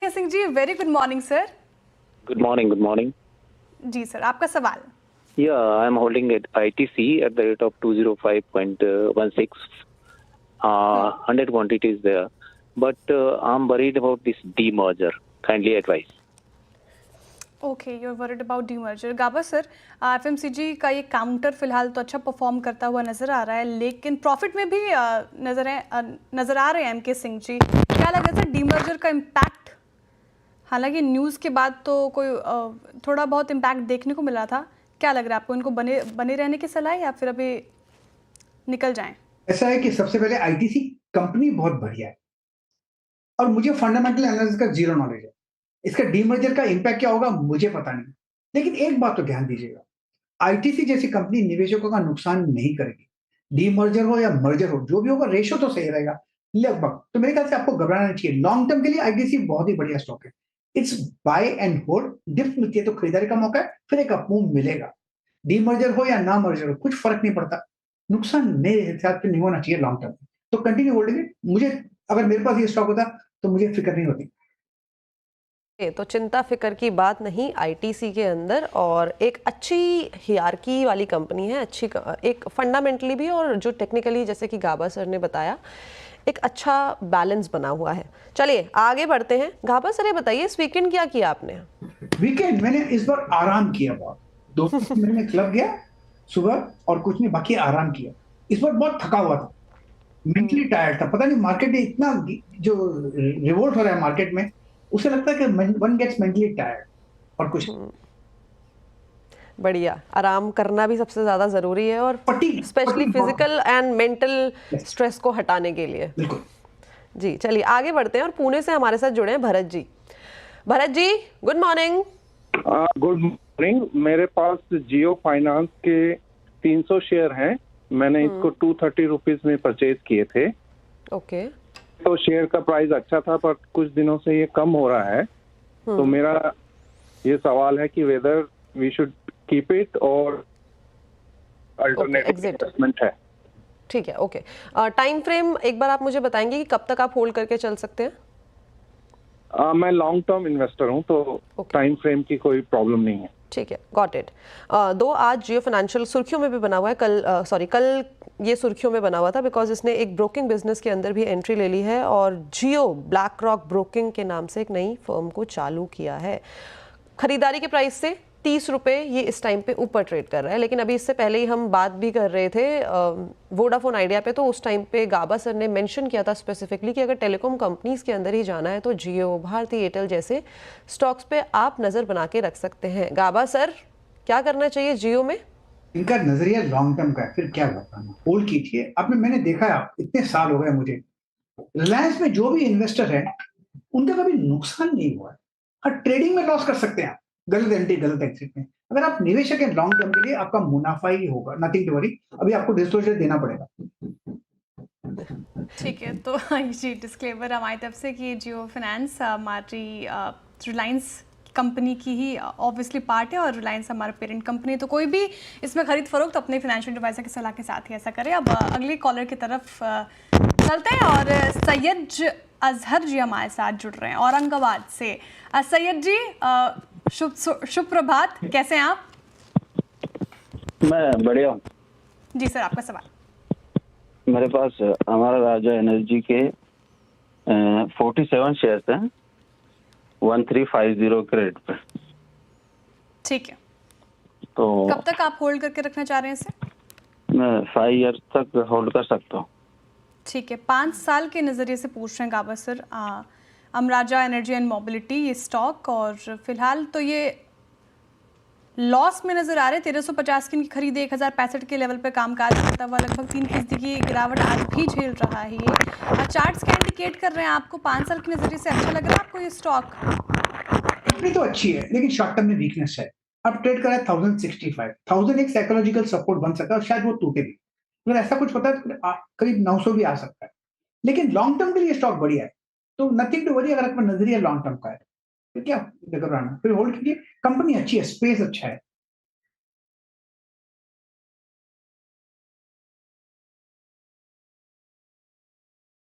Singh ji, very good morning sir. Good morning. Good morning. जी sir, आपका सवाल। Yeah, I'm holding it ITC at the rate of 205.16. 100 quantities there, but I'm worried about this demerger. Kindly advise. Okay, you are worried about demerger. Gaba sir, FMCG का ये counter फिलहाल तो अच्छा perform करता हुआ नजर आ रहा है, लेकिन प्रॉफिट में भी नजर आ रहे हैं एमके सिंह जी। क्या लग रहा है डीमर्जर का इम्पैक्ट? हालांकि न्यूज़ के बाद तो कोई थोड़ा बहुत इम्पैक्ट देखने को मिला था। क्या लग रहा है आपको, इनको बने रहने की सलाह या फिर अभी निकल जाएं? ऐसा है कि सबसे पहले आईटीसी कंपनी बहुत बढ़िया है और मुझे फंडामेंटल एनालिसिस का जीरो नॉलेज है। इसका डीमर्जर का इम्पैक्ट क्या होगा मुझे पता नहीं, लेकिन एक बात तो ध्यान दीजिएगा, आईटीसी जैसी कंपनी निवेशकों का नुकसान नहीं करेगी। डीमर्जर हो या मर्जर हो, जो भी होगा रेशो तो सही रहेगा लगभग। तो मेरे ख्याल से आपको घबराना नहीं चाहिए। लॉन्ग टर्म के लिए आईटीसी बहुत ही बढ़िया स्टॉक है। It's buy and hold. Dip मिलती है तो खरीदारी का मौका है, फिर एक अपमूव मिलेगा। डीमर्जर हो या ना मर्जर हो, कुछ फर्क नहीं पड़ता। नुकसान मेरे हिसाब से नहीं होना चाहिए लॉन्ग टर्म में, तो कंटिन्यू होल्डिंग इट। मुझे अगर मेरे पास ये स्टॉक होता तो मुझे फिक्र नहीं होती। तो चिंता फिक्र की बात नहीं आईटीसी के अंदर, और एक अच्छी हियरकी वाली कंपनी है, अच्छी एक फंडामेंटली भी और जो टेक्निकली जैसे कि गाबा सर ने बताया एक अच्छा बैलेंस बना हुआ है। चलिए आगे बढ़ते हैं। गाबा सर ये बताइए इस वीकेंड क्या किया आपने? वीकेंड मैंने इस बार आराम किया बहुत। 2 महीने क्लब गया सुबह और कुछ नहीं, बाकी आराम किया। इस बार बहुत थका हुआ था, मेंटली टायर्ड था। पता नहीं मार्केट में इतना जो रिवोल्ट हो रहा है मार्केट में, उसे लगता है कि वन गेट्स मेंटली टायर्ड और कुछ। बढ़िया, आराम करना भी सबसे ज्यादा जरूरी है, और specially physical and mental stress को हटाने के लिए। बिल्कुल जी, चलिए आगे बढ़ते हैं और पुणे से हमारे साथ जुड़े हैं Bharat ji. Bharat ji, good morning. Good morning. मेरे पास जियो फाइनेंस के 300 शेयर हैं। मैंने इसको 230 रुपीज में परचेज किए थे। ओके। तो शेयर का प्राइस अच्छा था, पर कुछ दिनों से ये कम हो रहा है। तो मेरा ये सवाल है कि whether we should keep it और अल्टरनेटिव इन्वेस्टमेंट है। ठीक है, ओके। टाइम फ्रेम एक बार आप मुझे बताएंगे कि कब तक आप होल्ड करके चल सकते हैं? मैं लॉन्ग टर्म इन्वेस्टर हूँ, तो टाइम फ्रेम की कोई प्रॉब्लम नहीं है। ठीक है, गॉट इट। दो आज जियो फाइनेंशियल सुर्खियों में भी बना हुआ है। कल ये सुर्खियों में बना हुआ था बिकॉज इसने एक ब्रोकिंग बिजनेस के अंदर भी एंट्री ले ली है और जियो ब्लैक रॉक ब्रोकिंग के नाम से एक नई फर्म को चालू किया है। खरीदारी के प्राइस से 30 रुपये ये इस टाइम पे ऊपर ट्रेड कर रहा है। लेकिन अभी इससे पहले ही हम बात भी कर रहे थे वोडाफोन आइडिया पे, तो उस टाइम पे गाबा सर ने मेंशन किया था स्पेसिफिकली कि अगर टेलीकॉम कंपनीज के अंदर ही जाना है तो जियो, भारती एयरटेल जैसे स्टॉक्स पे आप नजर बना के रख सकते हैं। गाबा सर, क्या करना चाहिए जियो में? इनका नजरिया लॉन्ग टर्म का है, फिर क्या बताना। होल्ड कीजिए। आपने, मैंने देखा है, इतने साल हो गए मुझे, रिलायंस में जो भी इन्वेस्टर है उनका कभी नुकसान नहीं हुआ है। हाँ, ट्रेडिंग में लॉस कर सकते हैं आप, गलत एंट्री गलत एग्जिट में। अगर आप निवेशक हैं लॉन्ग टर्म के लिए, आपका मुनाफा ही होगा, नथिंग टू वरी। अभी आपको डिस्क्लोजर देना पड़ेगा। ठीक है, तो जी डिस्क्लेमर हमारी तरफ से कि जियो फाइनेंस हमारी रिलायंस कंपनी की ही ऑब्वियसली पार्ट है और रिलायंस हमारा पेरेंट कंपनी है, तो कोई भी इसमें खरीद फरोख्त अपने फाइनेंशियल एडवाइजर की सलाह के साथ ही ऐसा करे। अब अगले कॉलर की तरफ चलते हैं और सैयद अजहर जी हमारे साथ जुड़ रहे हैं औरंगाबाद से। सैयद जी, शुभ प्रभात, कैसे हैं आप? मैं बढ़िया हूँ जी सर, आपका सवाल। मेरे पास हमारा राजा एनर्जी के 47 शेयर्स हैं 1350 के रेट पे। ठीक है, तो कब तक आप होल्ड करके रखना चाह रहे हैं इसे? मैं 5 ईयर तक होल्ड कर सकता हूँ। ठीक है, 5 साल के नज़रिए से पूछ रहे हैं गाबा sir. Amaraja energy and mobility ये स्टॉक, और फिलहाल तो ये लॉस में नजर आ रहे हैं। 1350 की इनकी खरीद 1065 के लेवल पर कामकाज करता हुआ लगभग 3% की गिरावट आज भी झेल रहा है। ये चार्ट्स क्या इंडिकेट कर रहे हैं आपको? 5 साल के नजरिए से अच्छा लग रहा है आपको ये स्टॉक? कंपनी तो अच्छी है, लेकिन शॉर्ट टर्म में वीकनेस है। अब ट्रेड कर रहा है 1065। 1000 एक साइकोलॉजिकल सपोर्ट बन सकता है और शायद वो टूटे भी। अगर ऐसा कुछ होता है तो करीब 900 भी आ सकता है। लेकिन लॉन्ग टर्म के लिए स्टॉक बढ़िया है, तो नथिंग टू वरी। अगर आपका नजरिया लॉन्ग टर्म का है तो क्या घबराना, फिर होल्ड कीजिए। कंपनी अच्छी है, स्पेस अच्छा है,